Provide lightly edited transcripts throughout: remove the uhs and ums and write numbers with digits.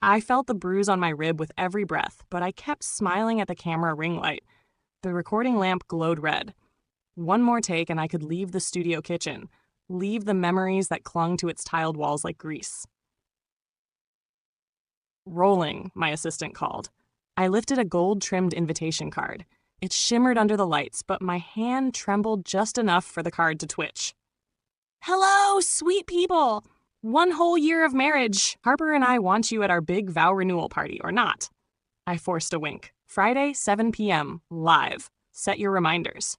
I felt the bruise on my rib with every breath, but I kept smiling at the camera ring light. The recording lamp glowed red. One more take and I could leave the studio kitchen, leave the memories that clung to its tiled walls like grease. Rolling, my assistant called. I lifted a gold-trimmed invitation card. It shimmered under the lights, but my hand trembled just enough for the card to twitch. Hello, sweet people! 1 whole year of marriage. Harper and I want you at our big vow renewal party, or not. I forced a wink. Friday, 7 p.m., live. Set your reminders.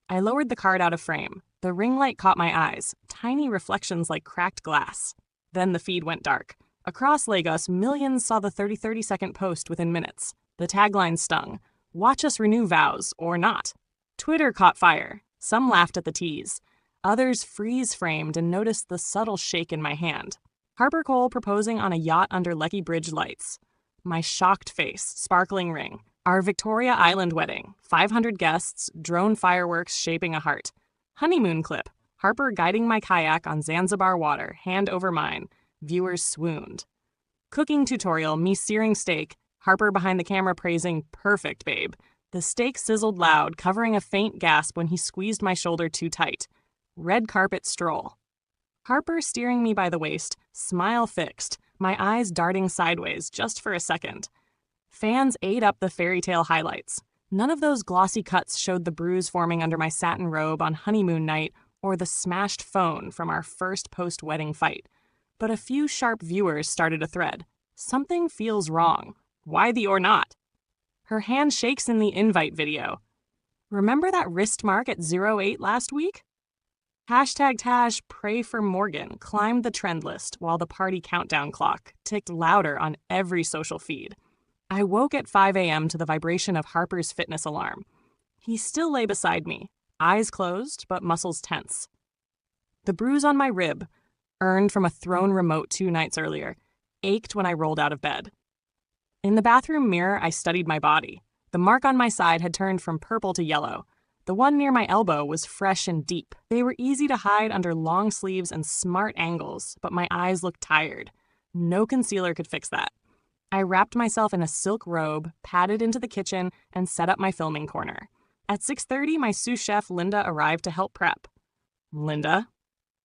I lowered the card out of frame. The ring light caught my eyes, tiny reflections like cracked glass. Then the feed went dark. Across Lagos, millions saw the 30-second post within minutes. The tagline stung. Watch us renew vows, or not. Twitter caught fire. Some laughed at the tease. Others freeze-framed and noticed the subtle shake in my hand. Harper Cole proposing on a yacht under Lekki Bridge lights. My shocked face, sparkling ring. Our Victoria Island wedding. 500 guests, drone fireworks shaping a heart. Honeymoon clip. Harper guiding my kayak on Zanzibar water, hand over mine. Viewers swooned. Cooking tutorial, me searing steak. Harper behind the camera praising, perfect, babe. The steak sizzled loud, covering a faint gasp when he squeezed my shoulder too tight. Red carpet stroll. Harper steering me by the waist, smile fixed, my eyes darting sideways just for a second. Fans ate up the fairy tale highlights. None of those glossy cuts showed the bruise forming under my satin robe on honeymoon night or the smashed phone from our first post-wedding fight. But a few sharp viewers started a thread. Something feels wrong. Why the or not? Her hand shakes in the invite video. Remember that wrist mark at 08 last week? Hashtag Tash Pray for Morgan climbed the trend list while the party countdown clock ticked louder on every social feed. I woke at 5 a.m. to the vibration of Harper's fitness alarm. He still lay beside me, eyes closed but muscles tense. The bruise on my rib, earned from a thrown remote 2 nights earlier, ached when I rolled out of bed. In the bathroom mirror, I studied my body. The mark on my side had turned from purple to yellow. The one near my elbow was fresh and deep. They were easy to hide under long sleeves and smart angles, but my eyes looked tired. No concealer could fix that. I wrapped myself in a silk robe, padded into the kitchen, and set up my filming corner. At 6:30, my sous chef Linda arrived to help prep. Linda?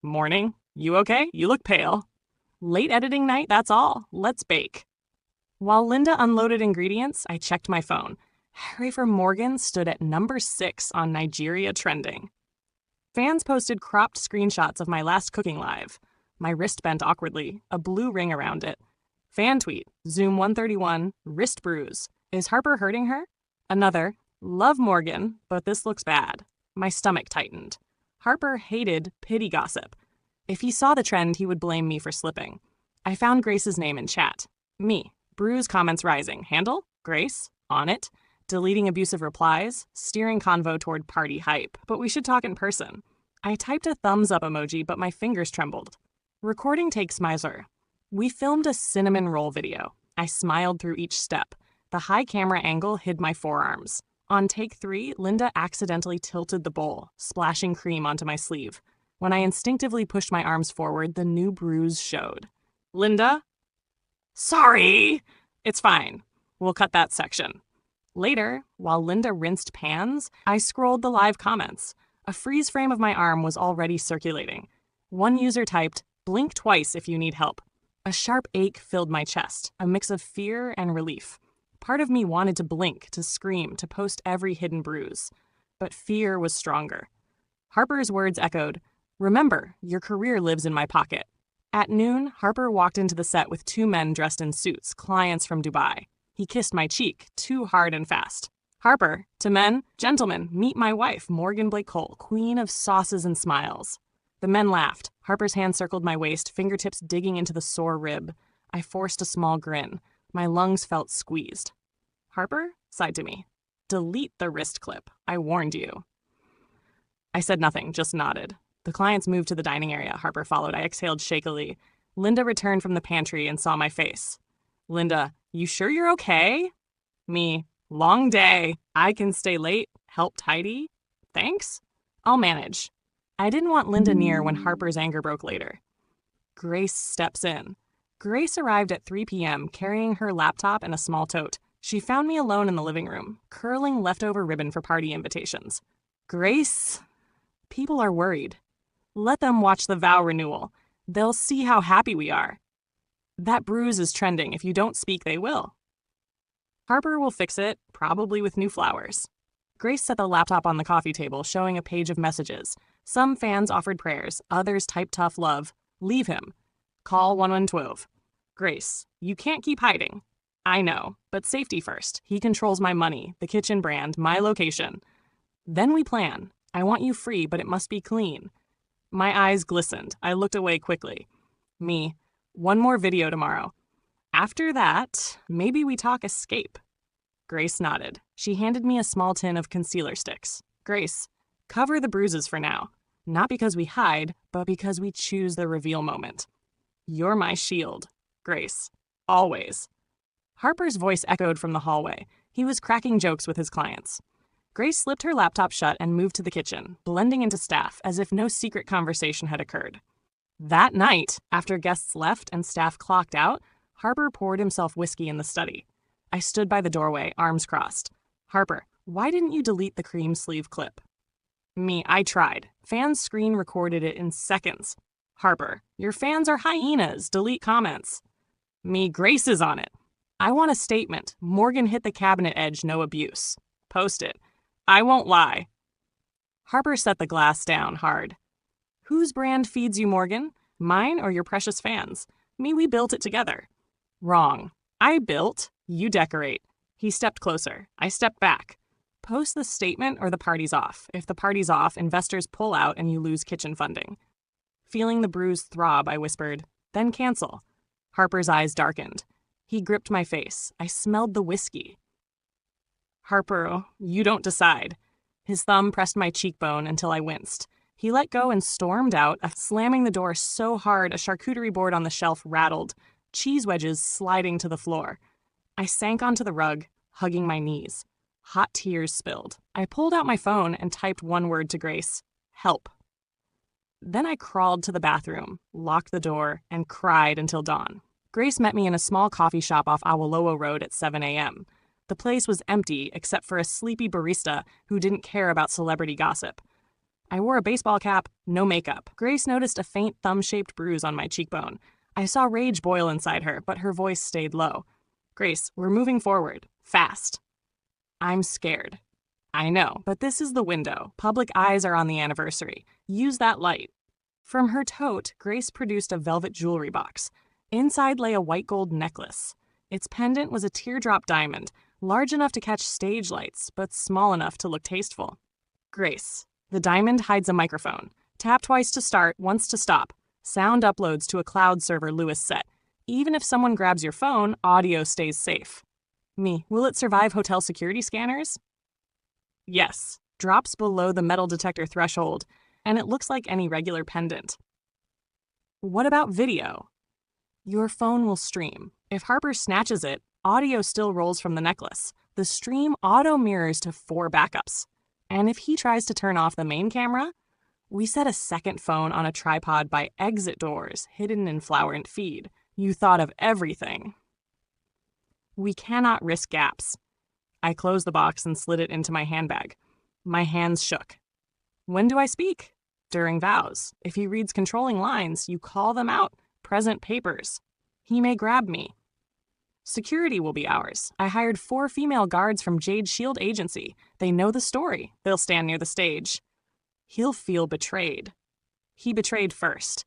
Morning. You okay? You look pale. Late editing night, that's all. Let's bake. While Linda unloaded ingredients, I checked my phone. Pray for Morgan stood at number 6 on Nigeria trending. Fans posted cropped screenshots of my last cooking live. My wrist bent awkwardly, a blue ring around it. Fan tweet, Zoom 131, wrist bruise. Is Harper hurting her? Another, love Morgan, but this looks bad. My stomach tightened. Harper hated pity gossip. If he saw the trend, he would blame me for slipping. I found Grace's name in chat. Me. Bruise comments rising. Handle? Grace? On it? Deleting abusive replies, steering convo toward party hype, but we should talk in person. I typed a thumbs up emoji, but my fingers trembled. Recording takes Miser. We filmed a cinnamon roll video. I smiled through each step. The high camera angle hid my forearms. On take 3, Linda accidentally tilted the bowl, splashing cream onto my sleeve. When I instinctively pushed my arms forward, the new bruise showed. Linda? Sorry! It's fine. We'll cut that section. Later, while Linda rinsed pans, I scrolled the live comments. A freeze frame of my arm was already circulating. One user typed, blink twice if you need help. A sharp ache filled my chest, a mix of fear and relief. Part of me wanted to blink, to scream, to post every hidden bruise. But fear was stronger. Harper's words echoed, remember, your career lives in my pocket. At noon, Harper walked into the set with 2 men dressed in suits, clients from Dubai. He kissed my cheek, too hard and fast. Harper, to men, gentlemen, meet my wife, Morgan Blake Cole, queen of sauces and smiles. The men laughed. Harper's hand circled my waist, fingertips digging into the sore rib. I forced a small grin. My lungs felt squeezed. Harper sighed to me. Delete the wrist clip. I warned you. I said nothing, just nodded. The clients moved to the dining area. Harper followed. I exhaled shakily. Linda returned from the pantry and saw my face. Linda, you sure you're okay? Me, long day. I can stay late, help tidy. Thanks. I'll manage. I didn't want Linda near when Harper's anger broke later. Grace steps in. Grace arrived at 3 p.m. carrying her laptop and a small tote. She found me alone in the living room, curling leftover ribbon for party invitations. Grace? People are worried. Let them watch the Vow Renewal. They'll see how happy we are. That bruise is trending. If you don't speak, they will. Harper will fix it, probably with new flowers. Grace set the laptop on the coffee table, showing a page of messages. Some fans offered prayers, others typed tough love. Leave him. Call 1112. Grace, you can't keep hiding. I know, but safety first. He controls my money, the kitchen brand, my location. Then we plan. I want you free, but it must be clean. My eyes glistened. I looked away quickly. Me, one more video tomorrow. After that, maybe we talk escape. Grace nodded. She handed me a small tin of concealer sticks. Grace, cover the bruises for now. Not because we hide, but because we choose the reveal moment. You're my shield. Grace, always. Harper's voice echoed from the hallway. He was cracking jokes with his clients. Grace slipped her laptop shut and moved to the kitchen, blending into staff as if no secret conversation had occurred. That night, after guests left and staff clocked out, Harper poured himself whiskey in the study. I stood by the doorway, arms crossed. Harper, why didn't you delete the cream sleeve clip? Me, I tried. Fans' screen recorded it in seconds. Harper, your fans are hyenas. Delete comments. Me, Grace is on it. I want a statement. Morgan hit the cabinet edge, no abuse. Post it. I won't lie. Harper set the glass down hard. Whose brand feeds you, Morgan? Mine or your precious fans? Me, we built it together. Wrong. I built, you decorate. He stepped closer. I stepped back. Post the statement or the party's off. If the party's off, investors pull out and you lose kitchen funding. Feeling the bruise throb, I whispered, then cancel. Harper's eyes darkened. He gripped my face. I smelled the whiskey. Harper, you don't decide. His thumb pressed my cheekbone until I winced. He let go and stormed out, slamming the door so hard a charcuterie board on the shelf rattled, cheese wedges sliding to the floor. I sank onto the rug, hugging my knees. Hot tears spilled. I pulled out my phone and typed one word to Grace. Help. Then I crawled to the bathroom, locked the door, and cried until dawn. Grace met me in a small coffee shop off Awolowo Road at 7 a.m. The place was empty except for a sleepy barista who didn't care about celebrity gossip. I wore a baseball cap, no makeup. Grace noticed a faint thumb-shaped bruise on my cheekbone. I saw rage boil inside her, but her voice stayed low. Grace, we're moving forward. Fast. I'm scared. I know, but this is the window. Public eyes are on the anniversary. Use that light. From her tote, Grace produced a velvet jewelry box. Inside lay a white gold necklace. Its pendant was a teardrop diamond, large enough to catch stage lights, but small enough to look tasteful. Grace, the diamond hides a microphone. Tap twice to start, once to stop. Sound uploads to a cloud server Lewis set. Even if someone grabs your phone, audio stays safe. Me, will it survive hotel security scanners? Yes. Drops below the metal detector threshold, and it looks like any regular pendant. What about video? Your phone will stream. If Harper snatches it, audio still rolls from the necklace. The stream auto-mirrors to 4 backups. And if he tries to turn off the main camera, we set a second phone on a tripod by exit doors hidden in Flowerant feed. You thought of everything. We cannot risk gaps. I closed the box and slid it into my handbag. My hands shook. When do I speak? During vows. If he reads controlling lines, you call them out. Present papers. He may grab me. Security will be ours. I hired 4 female guards from Jade Shield Agency. They know the story. They'll stand near the stage. He'll feel betrayed. He betrayed first.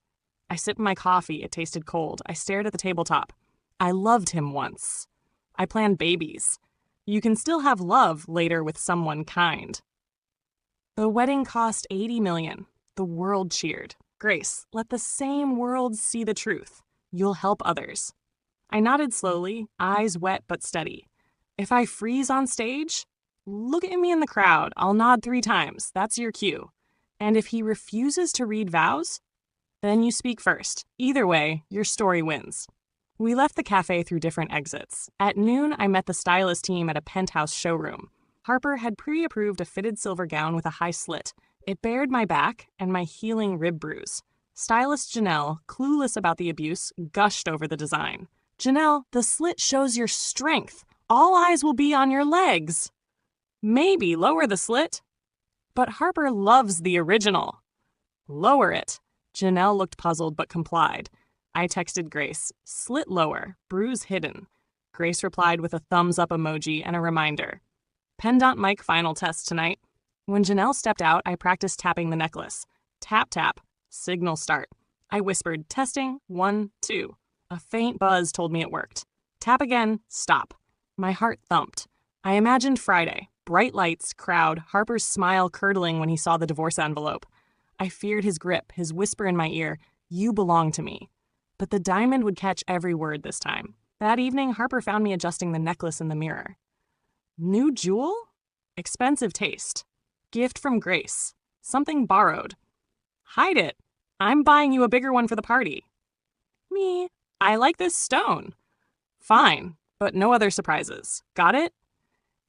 I sipped my coffee. It tasted cold. I stared at the tabletop. I loved him once. I planned babies. You can still have love later with someone kind. The wedding cost $80 million. The world cheered. Grace, let the same world see the truth. You'll help others. I nodded slowly, eyes wet but steady. If I freeze on stage, look at me in the crowd. I'll nod 3 times. That's your cue. And if he refuses to read vows, then you speak first. Either way, your story wins. We left the cafe through different exits. At noon, I met the stylist team at a penthouse showroom. Harper had pre-approved a fitted silver gown with a high slit. It bared my back and my healing rib bruise. Stylist Janelle, clueless about the abuse, gushed over the design. Janelle, the slit shows your strength. All eyes will be on your legs. Maybe lower the slit. But Harper loves the original. Lower it. Janelle looked puzzled but complied. I texted Grace, slit lower, bruise hidden. Grace replied with a thumbs up emoji and a reminder. Pendant mic final test tonight. When Janelle stepped out, I practiced tapping the necklace. Tap, tap. Signal start. I whispered, testing, 1, 2. A faint buzz told me it worked. Tap again, stop. My heart thumped. I imagined Friday. Bright lights, crowd, Harper's smile curdling when he saw the divorce envelope. I feared his grip, his whisper in my ear, you belong to me. But the diamond would catch every word this time. That evening, Harper found me adjusting the necklace in the mirror. New jewel? Expensive taste. Gift from Grace. Something borrowed. Hide it. I'm buying you a bigger one for the party. Me. I like this stone. Fine, but no other surprises. Got it?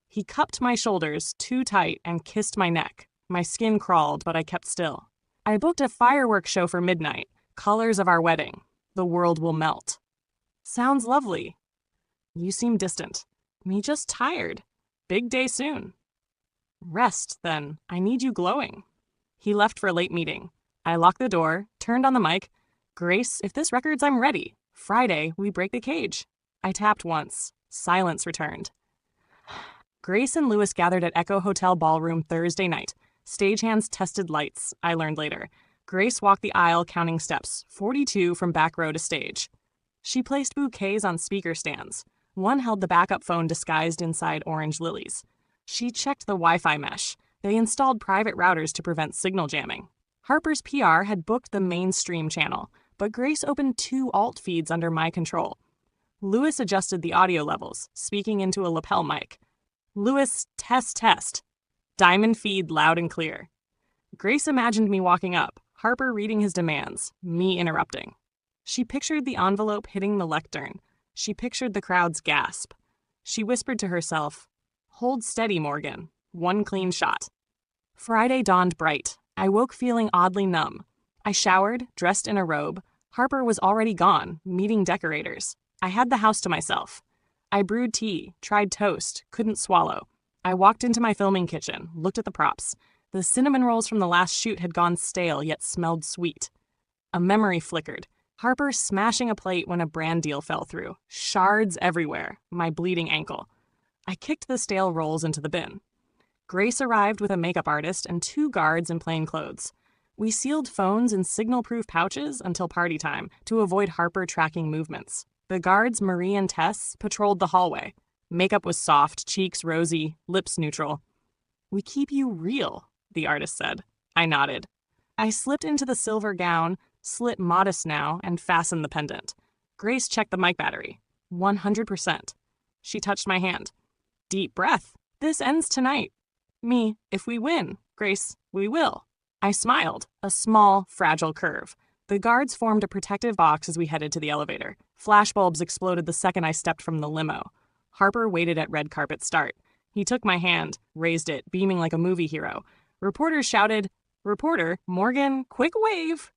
He cupped my shoulders too tight and kissed my neck. My skin crawled, but I kept still. I booked a fireworks show for midnight. Colors of our wedding. The world will melt. Sounds lovely. You seem distant. Me just tired. Big day soon. Rest, then. I need you glowing. He left for a late meeting. I locked the door, turned on the mic. Grace, if this records, I'm ready. Friday, we break the cage. I tapped once. Silence returned. Grace and Lewis gathered at Echo Hotel Ballroom Thursday night. Stagehands tested lights, I learned later. Grace walked the aisle counting steps, 42 from back row to stage. She placed bouquets on speaker stands. One held the backup phone disguised inside orange lilies. She checked the Wi-Fi mesh. They installed private routers to prevent signal jamming. Harper's PR had booked the mainstream channel, but Grace opened 2 alt feeds under my control. Lewis adjusted the audio levels, speaking into a lapel mic. Lewis, test. Diamond feed loud and clear. Grace imagined me walking up, Harper reading his demands, me interrupting. She pictured the envelope hitting the lectern. She pictured the crowd's gasp. She whispered to herself, hold steady, Morgan. 1 clean shot. Friday dawned bright. I woke feeling oddly numb. I showered, dressed in a robe. Harper was already gone, meeting decorators. I had the house to myself. I brewed tea, tried toast, couldn't swallow. I walked into my filming kitchen, looked at the props. The cinnamon rolls from the last shoot had gone stale, yet smelled sweet. A memory flickered. Harper smashing a plate when a brand deal fell through. Shards everywhere, my bleeding ankle. I kicked the stale rolls into the bin. Grace arrived with a makeup artist and 2 guards in plain clothes. We sealed phones in signal-proof pouches until party time to avoid Harper tracking movements. The guards, Marie and Tess, patrolled the hallway. Makeup was soft, cheeks rosy, lips neutral. We keep you real, the artist said. I nodded. I slipped into the silver gown, slit modest now, and fastened the pendant. Grace checked the mic battery. 100%. She touched my hand. Deep breath. This ends tonight. Me, if we win. Grace, we will. I smiled, a small, fragile curve. The guards formed a protective box as we headed to the elevator. Flashbulbs exploded the second I stepped from the limo. Harper waited at red carpet start. He took my hand, raised it, beaming like a movie hero. Reporters shouted, "Reporter, Morgan, quick wave!"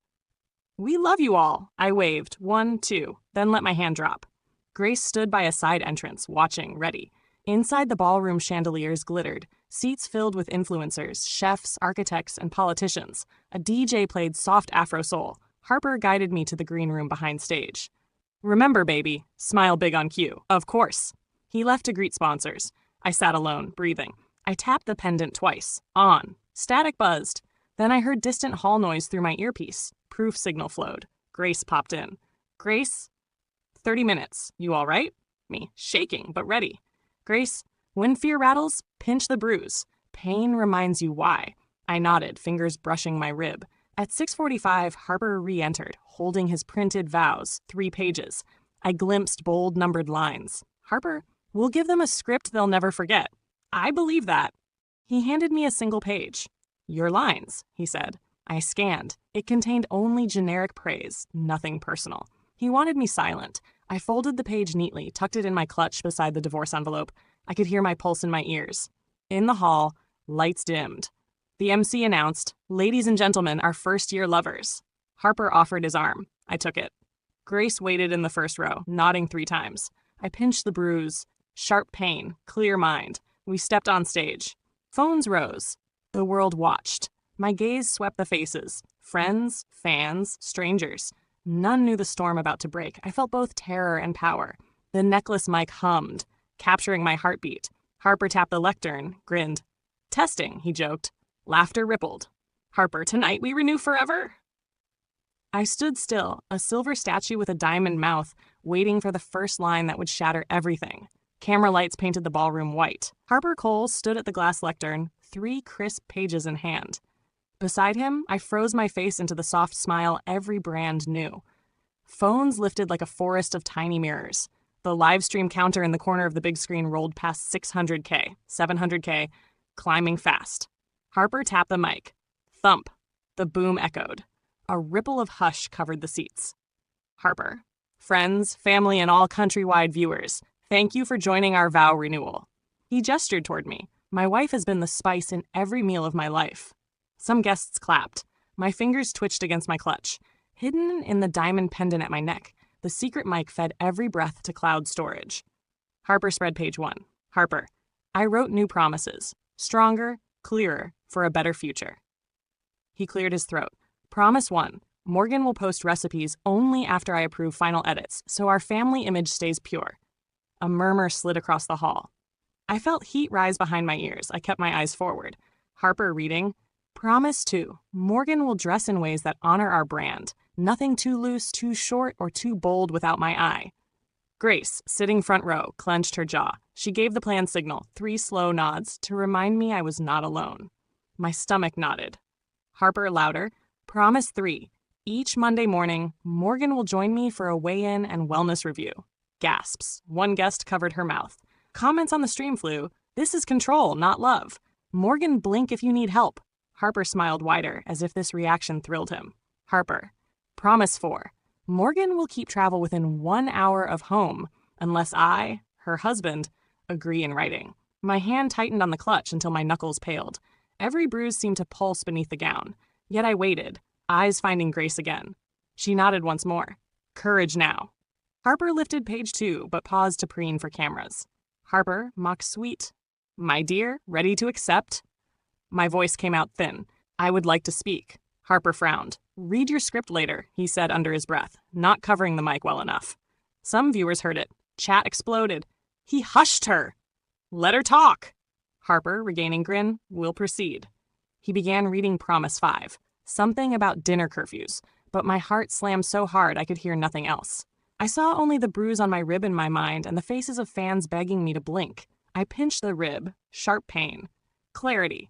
We love you all. I waved, 1, 2, then let my hand drop. Grace stood by a side entrance, watching, ready. Inside the ballroom chandeliers glittered. Seats filled with influencers, chefs, architects, and politicians. A DJ played soft Afro soul. Harper guided me to the green room behind stage. Remember, baby, smile big on cue. Of course. He left to greet sponsors. I sat alone, breathing. I tapped the pendant twice. On. Static buzzed. Then I heard distant hall noise through my earpiece. Proof signal flowed. Grace popped in. Grace? 30 minutes. You all right? Me, shaking, but ready. Grace, when fear rattles, pinch the bruise. Pain reminds you why. I nodded, fingers brushing my rib. At 6:45, Harper re-entered, holding his printed vows, 3 pages. I glimpsed bold numbered lines. Harper, we'll give them a script they'll never forget. I believe that. He handed me a single page. Your lines, he said. I scanned. It contained only generic praise, nothing personal. He wanted me silent. I folded the page neatly, tucked it in my clutch beside the divorce envelope. I could hear my pulse in my ears. In the hall, lights dimmed. The MC announced, "Ladies and gentlemen, our first-year lovers." Harper offered his arm. I took it. Grace waited in the first row, nodding 3 times. I pinched the bruise. Sharp pain, clear mind. We stepped on stage. Phones rose. The world watched. My gaze swept the faces. Friends, fans, strangers. None knew the storm about to break. I felt both terror and power. The necklace mic hummed, capturing my heartbeat. Harper tapped the lectern, grinned. "Testing," he joked. Laughter rippled. "Harper, tonight we renew forever?" I stood still, a silver statue with a diamond mouth, waiting for the first line that would shatter everything. Camera lights painted the ballroom white. Harper Cole stood at the glass lectern, 3 crisp pages in hand. Beside him, I froze my face into the soft smile every brand knew. Phones lifted like a forest of tiny mirrors. The live stream counter in the corner of the big screen rolled past 600K, 700K, climbing fast. Harper tapped the mic. Thump. The boom echoed. A ripple of hush covered the seats. Harper. "Friends, family, and all countrywide viewers, thank you for joining our vow renewal." He gestured toward me. My wife has been the spice in every meal of my life. Some guests clapped. My fingers twitched against my clutch. Hidden in the diamond pendant at my neck, the secret mic fed every breath to cloud storage. Harper spread page 1. Harper. I wrote new promises. Stronger, clearer, for a better future. He cleared his throat. Promise 1. Morgan will post recipes only after I approve final edits, so our family image stays pure. A murmur slid across the hall. I felt heat rise behind my ears. I kept my eyes forward. Harper reading. Promise 2. Morgan will dress in ways that honor our brand. Nothing too loose, too short, or too bold without my eye. Grace, sitting front row, clenched her jaw. She gave the plan signal, 3 slow nods, to remind me I was not alone. My stomach nodded. Harper louder. Promise 3. Each Monday morning, Morgan will join me for a weigh-in and wellness review. Gasps. One guest covered her mouth. Comments on the stream flew. This is control, not love. Morgan, blink if you need help. Harper smiled wider, as if this reaction thrilled him. Harper. Promise 4. Morgan will keep travel within 1 hour of home, unless I, her husband, agree in writing. My hand tightened on the clutch until my knuckles paled. Every bruise seemed to pulse beneath the gown. Yet I waited, eyes finding Grace again. She nodded once more. Courage now. Harper lifted page 2, but paused to preen for cameras. Harper, mock sweet. My dear, ready to accept? My voice came out thin. I would like to speak. Harper frowned. Read your script later, he said under his breath, not covering the mic well enough. Some viewers heard it. Chat exploded. He hushed her. Let her talk. Harper, regaining grin, will proceed. He began reading Promise 5, something about dinner curfews, but my heart slammed so hard I could hear nothing else. I saw only the bruise on my rib in my mind and the faces of fans begging me to blink. I pinched the rib, sharp pain. Clarity.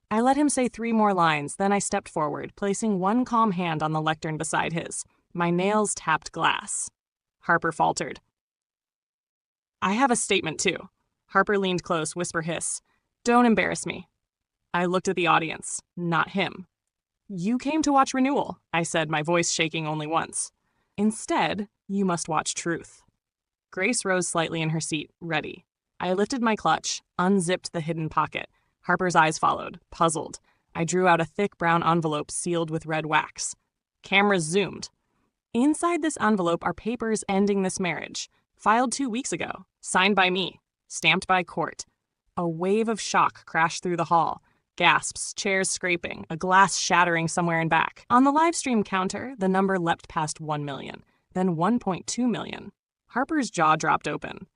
I let him say 3 more lines, then I stepped forward, placing one calm hand on the lectern beside his. My nails tapped glass. Harper faltered. I have a statement, too. Harper leaned close, whisper hiss. Don't embarrass me. I looked at the audience, not him. You came to watch Renewal, I said, my voice shaking only once. Instead, you must watch Truth. Grace rose slightly in her seat, ready. I lifted my clutch, unzipped the hidden pocket. Harper's eyes followed, puzzled. I drew out a thick brown envelope sealed with red wax. Cameras zoomed. Inside this envelope are papers ending this marriage, filed 2 weeks ago, signed by me, stamped by court. A wave of shock crashed through the hall. Gasps, chairs scraping, a glass shattering somewhere in back. On the live stream counter, the number leapt past 1 million, then 1.2 million. Harper's jaw dropped open.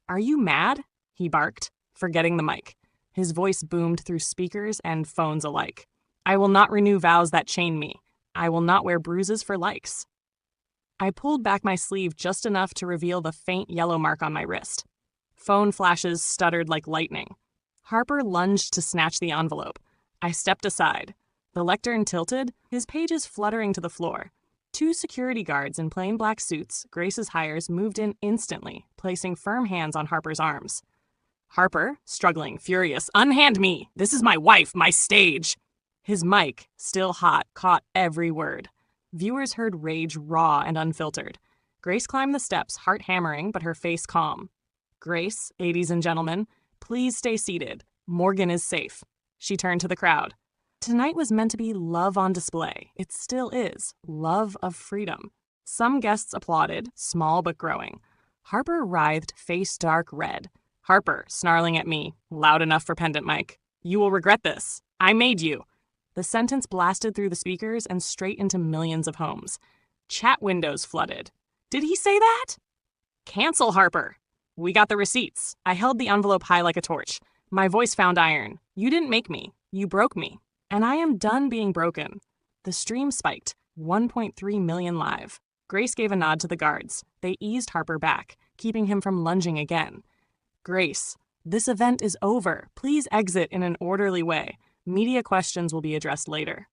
Are you mad? He barked, forgetting the mic. His voice boomed through speakers and phones alike. I will not renew vows that chain me. I will not wear bruises for likes. I pulled back my sleeve just enough to reveal the faint yellow mark on my wrist. Phone flashes stuttered like lightning. Harper lunged to snatch the envelope. I stepped aside. The lectern tilted, his pages fluttering to the floor. 2 security guards in plain black suits, Grace's hires, moved in instantly, placing firm hands on Harper's arms. Harper, struggling, furious, unhand me! This is my wife, my stage! His mic, still hot, caught every word. Viewers heard rage raw and unfiltered. Grace climbed the steps, heart hammering, but her face calm. Grace, ladies and gentlemen, please stay seated. Morgan is safe. She turned to the crowd. Tonight was meant to be love on display. It still is. Love of freedom. Some guests applauded, small but growing. Harper writhed, face dark red. Harper, snarling at me, loud enough for pendant mic. You will regret this. I made you. The sentence blasted through the speakers and straight into millions of homes. Chat windows flooded. Did he say that? Cancel Harper. We got the receipts. I held the envelope high like a torch. My voice found iron. You didn't make me. You broke me. And I am done being broken. The stream spiked, 1.3 million live. Grace gave a nod to the guards. They eased Harper back, keeping him from lunging again. Grace, this event is over. Please exit in an orderly way. Media questions will be addressed later.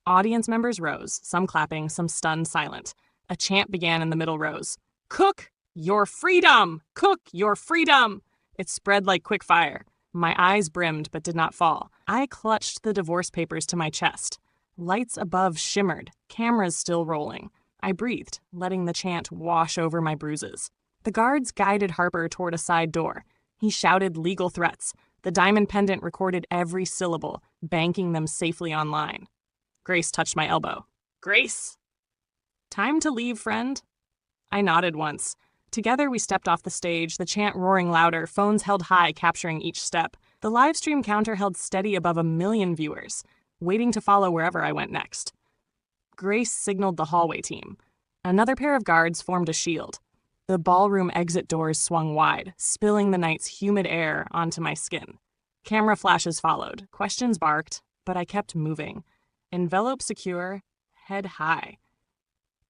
Audience members rose, some clapping, some stunned silent. A chant began in the middle rows. Cook your freedom! Cook your freedom! It spread like quick fire. My eyes brimmed but did not fall. I clutched the divorce papers to my chest. Lights above shimmered, cameras still rolling. I breathed, letting the chant wash over my bruises. The guards guided Harper toward a side door. He shouted legal threats. The diamond pendant recorded every syllable, banking them safely online. Grace touched my elbow. Grace! Time to leave, friend. I nodded once. Together we stepped off the stage, the chant roaring louder, phones held high, capturing each step. The live stream counter held steady above 1 million viewers, waiting to follow wherever I went next. Grace signaled the hallway team. Another pair of guards formed a shield. The ballroom exit doors swung wide, spilling the night's humid air onto my skin. Camera flashes followed. Questions barked, but I kept moving. Envelope secure, head high.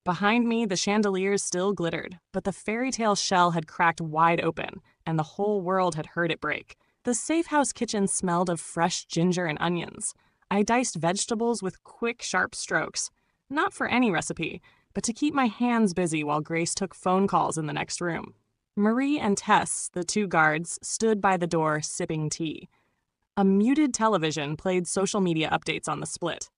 Behind me, the chandeliers still glittered, but the fairy tale shell had cracked wide open, and the whole world had heard it break. The safe house kitchen smelled of fresh ginger and onions. I diced vegetables with quick, sharp strokes. Not for any recipe, but to keep my hands busy while Grace took phone calls in the next room. Marie and Tess, the two guards, stood by the door sipping tea. A muted television played social media updates on the split.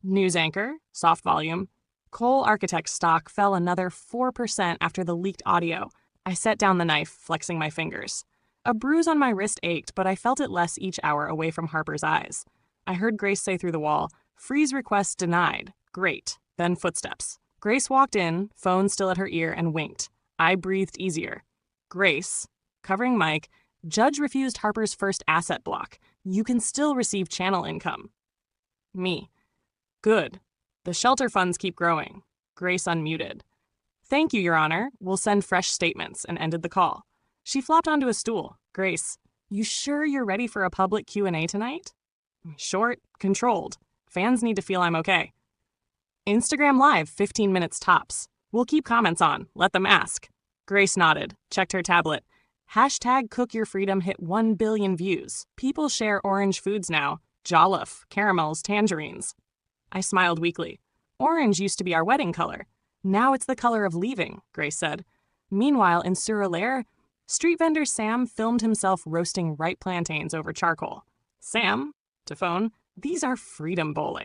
News anchor, soft volume. Cole Architects stock fell another 4% after the leaked audio. I set down the knife, flexing my fingers. A bruise on my wrist ached, but I felt it less each hour away from Harper's eyes. I heard Grace say through the wall, "Freeze request denied." Great. Then footsteps. Grace walked in, phone still at her ear, and winked. I breathed easier. Grace, covering mic, judge refused Harper's first asset block. You can still receive channel income. Me. Good. The shelter funds keep growing. Grace unmuted. Thank you, Your Honor. We'll send fresh statements, and ended the call. She flopped onto a stool. Grace, you sure you're ready for a public Q&A tonight? Short, controlled. Fans need to feel I'm okay. Instagram Live, 15 minutes tops. We'll keep comments on. Let them ask. Grace nodded, checked her tablet. Hashtag Cook Your Freedom hit 1 billion views. People share orange foods now. Jolliffe, caramels, tangerines. I smiled weakly. Orange used to be our wedding color. Now it's the color of leaving, Grace said. Meanwhile, in Sur-Alaire, street vendor Sam filmed himself roasting ripe plantains over charcoal. Sam, to phone, these are freedom bole.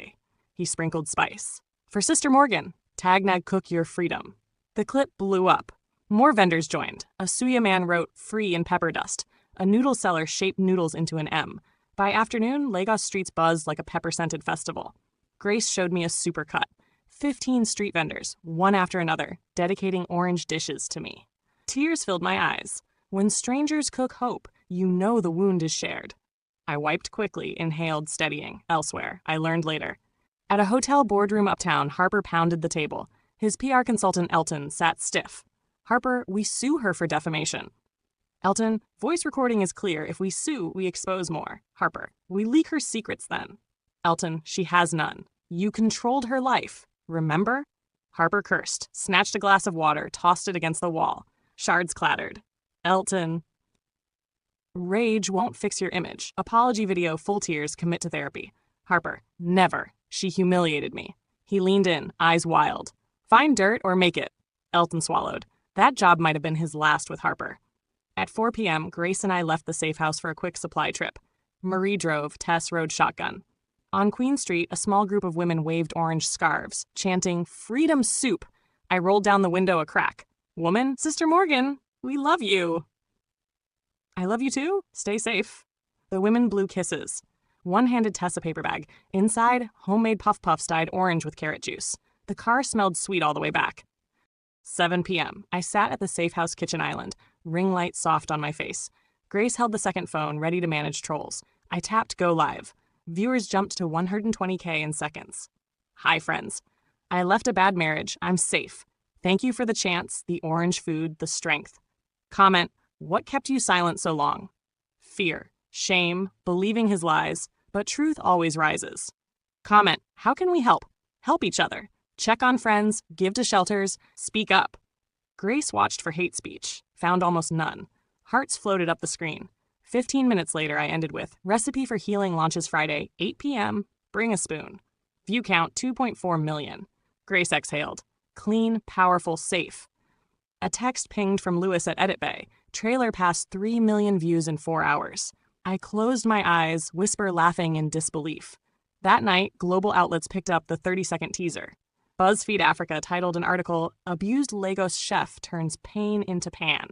He sprinkled spice. For Sister Morgan, Tagnag Cook Your Freedom. The clip blew up. More vendors joined. A suya man wrote free in pepper dust. A noodle seller shaped noodles into an M. By afternoon, Lagos streets buzzed like a pepper-scented festival. Grace showed me a supercut. 15 street vendors, one after another, dedicating orange dishes to me. Tears filled my eyes. When strangers cook hope, you know the wound is shared. I wiped quickly, inhaled, steadying. Elsewhere, I learned later. At a hotel boardroom uptown, Harper pounded the table. His PR consultant, Elton, sat stiff. Harper, we sue her for defamation. Elton, voice recording is clear. If we sue, we expose more. Harper, we leak her secrets then. Elton, she has none. You controlled her life. Remember? Harper cursed, snatched a glass of water, tossed it against the wall. Shards clattered. Elton. Rage won't fix your image. Apology video, full tears, commit to therapy. Harper, never. She humiliated me. He leaned in, eyes wild. Find dirt or make it. Elton swallowed. That job might have been his last with Harper. At 4 p.m., Grace and I left the safe house for a quick supply trip. Marie drove, Tess rode shotgun. On Queen Street, a small group of women waved orange scarves, chanting, "Freedom Soup." I rolled down the window a crack. "Woman, Sister Morgan, we love you." I love you too. Stay safe. The women blew kisses. One-handed Tessa paper bag. Inside, homemade puff puffs dyed orange with carrot juice. The car smelled sweet all the way back. 7 p.m. I sat at the safe house kitchen island, ring light soft on my face. Grace held the second phone, ready to manage trolls. I tapped go live. Viewers jumped to 120K in seconds. Hi, friends. I left a bad marriage. I'm safe. Thank you for the chants, the orange food, the strength. Comment, what kept you silent so long? Fear, shame, believing his lies, but truth always rises. Comment, how can we help? Help each other. Check on friends, give to shelters, speak up. Grace watched for hate speech, found almost none. Hearts floated up the screen. 15 minutes later, I ended with, Recipe for Healing launches Friday, 8 p.m., bring a spoon. View count 2.4 million. Grace exhaled. Clean, powerful, safe. A text pinged from Lewis at Edit Bay. Trailer passed 3 million views in 4 hours. I closed my eyes, whisper laughing in disbelief. That night, global outlets picked up the 30-second teaser. BuzzFeed Africa titled an article, Abused Lagos Chef Turns Pain into Pan.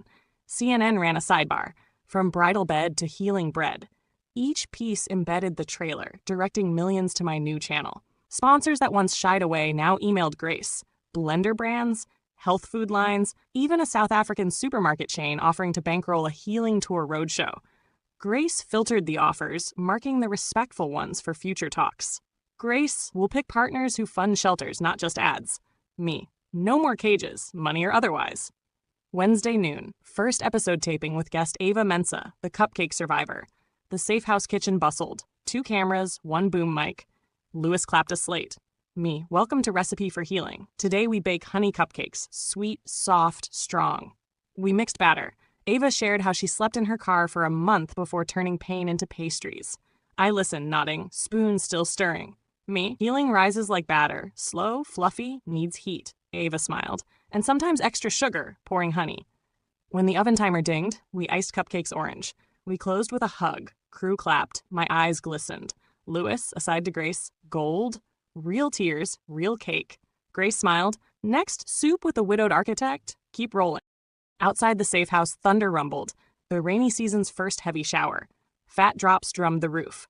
CNN ran a sidebar, From Bridal Bed to Healing Bread. Each piece embedded the trailer, directing millions to my new channel. Sponsors that once shied away now emailed Grace. Blender brands, health food lines, even a South African supermarket chain offering to bankroll a healing tour roadshow. Grace filtered the offers, marking the respectful ones for future talks. Grace will pick partners who fund shelters, not just ads. Me. No more cages, money or otherwise. Wednesday noon, first episode taping with guest Ava Mensah, the cupcake survivor. The safe house kitchen bustled. 2 cameras, 1 boom mic. Lewis clapped a slate. Me. Welcome to Recipe for Healing. Today we bake honey cupcakes, sweet, soft, strong. We mixed batter. Ava shared how she slept in her car for a month before turning pain into pastries. I listened, nodding, spoon still stirring. Me. Healing rises like batter. Slow, fluffy, needs heat. Ava smiled. And sometimes extra sugar, pouring honey. When the oven timer dinged, we iced cupcakes orange. We closed with a hug. Crew clapped. My eyes glistened. Lewis, aside to Grace, gold. Real tears, real cake. Grace smiled. Next, soup with a widowed architect. Keep rolling. Outside the safe house, thunder rumbled. The rainy season's first heavy shower. Fat drops drummed the roof.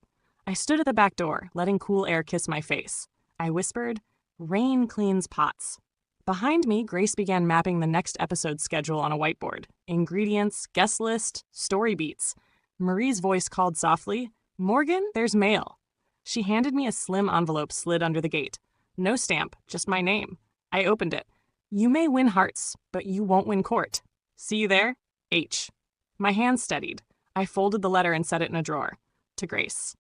I stood at the back door, letting cool air kiss my face. I whispered, rain cleans pots. Behind me, Grace began mapping the next episode's schedule on a whiteboard. Ingredients, guest list, story beats. Marie's voice called softly, Morgan, there's mail. She handed me a slim envelope slid under the gate. No stamp, just my name. I opened it. You may win hearts, but you won't win court. See you there? H. My hand steadied. I folded the letter and set it in a drawer. To Grace.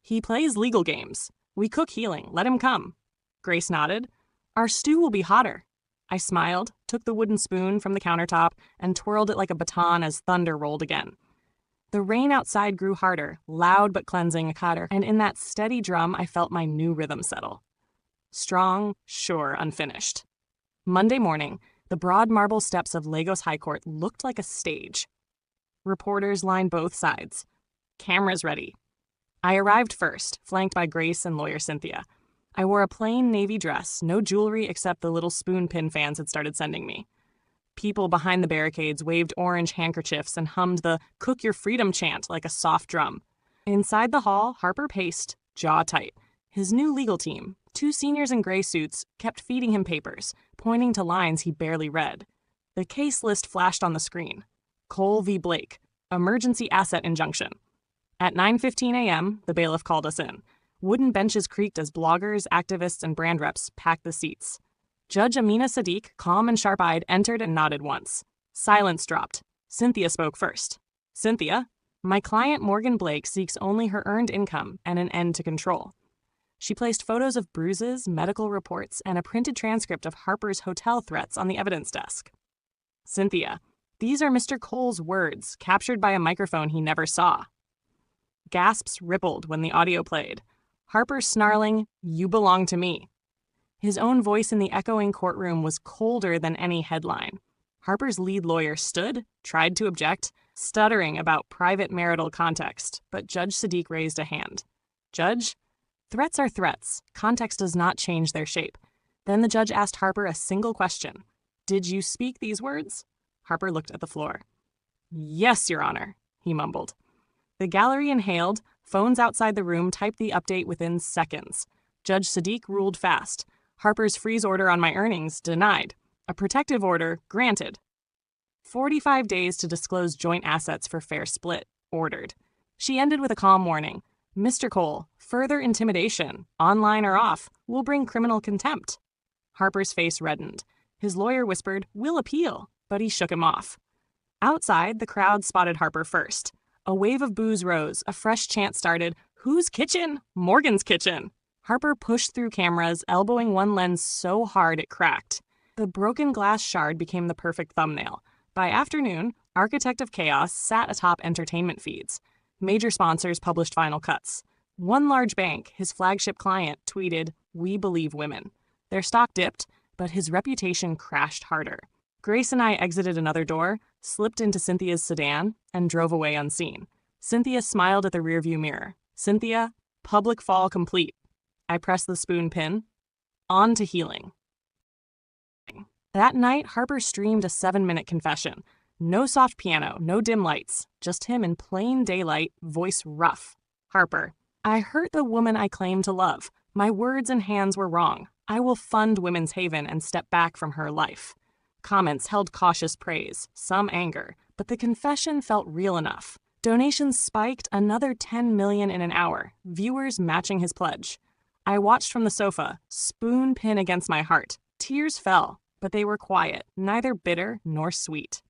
He plays legal games. We cook healing. Let him come. Grace nodded. Our stew will be hotter. I smiled, took the wooden spoon from the countertop, and twirled it like a baton as thunder rolled again. The rain outside grew harder, loud but cleansing, and in that steady drum I felt my new rhythm settle. Strong, sure, unfinished. Monday morning, the broad marble steps of Lagos High Court looked like a stage. Reporters lined both sides. Cameras ready. I arrived first, flanked by Grace and lawyer Cynthia. I wore a plain navy dress, no jewelry except the little spoon pin fans had started sending me. People behind the barricades waved orange handkerchiefs and hummed the Cook Your Freedom chant like a soft drum. Inside the hall, Harper paced, jaw tight. His new legal team, 2 seniors in gray suits, kept feeding him papers, pointing to lines he barely read. The case list flashed on the screen. Cole v. Blake, emergency asset injunction. At 9:15 a.m., the bailiff called us in. Wooden benches creaked as bloggers, activists, and brand reps packed the seats. Judge Amina Sadiq, calm and sharp-eyed, entered and nodded once. Silence dropped. Cynthia spoke first. Cynthia, my client Morgan Blake seeks only her earned income and an end to control. She placed photos of bruises, medical reports, and a printed transcript of Harper's hotel threats on the evidence desk. Cynthia, these are Mr. Cole's words, captured by a microphone he never saw. Gasps rippled when the audio played. Harper snarling, "You belong to me." His own voice in the echoing courtroom was colder than any headline. Harper's lead lawyer stood, tried to object, stuttering about private marital context, but Judge Sadiq raised a hand. Judge, threats are threats. Context does not change their shape. Then the judge asked Harper a single question. Did you speak these words? Harper looked at the floor. Yes, Your Honor, he mumbled. The gallery inhaled, Phones outside the room typed the update within seconds. Judge Sadiq ruled fast. Harper's freeze order on my earnings denied. A protective order granted. 45 days to disclose joint assets for fair split ordered. She ended with a calm warning. Mr. Cole, further intimidation, online or off, will bring criminal contempt. Harper's face reddened. His lawyer whispered, "We'll appeal," but he shook him off. Outside, the crowd spotted Harper first. A wave of boos rose, a fresh chant started, "Whose kitchen? Morgan's kitchen." Harper pushed through cameras, elbowing one lens so hard it cracked. The broken glass shard became the perfect thumbnail. By afternoon, Architect of Chaos sat atop entertainment feeds. Major sponsors published final cuts. One large bank, his flagship client, tweeted, "We believe women." Their stock dipped, but his reputation crashed harder. Grace and I exited another door, slipped into Cynthia's sedan, and drove away unseen. Cynthia smiled at the rearview mirror. "Cynthia, public fall complete." I pressed the spoon pin. On to healing. That night, Harper streamed a 7-minute confession. No soft piano, no dim lights, just him in plain daylight, voice rough. Harper, I hurt the woman I claim to love. My words and hands were wrong. I will fund Women's Haven and step back from her life. Comments held cautious praise, some anger, but the confession felt real enough. Donations spiked, another 10 million in an hour, viewers matching his pledge. I watched from the sofa, spoon pin against my heart. Tears fell, but they were quiet, neither bitter nor sweet.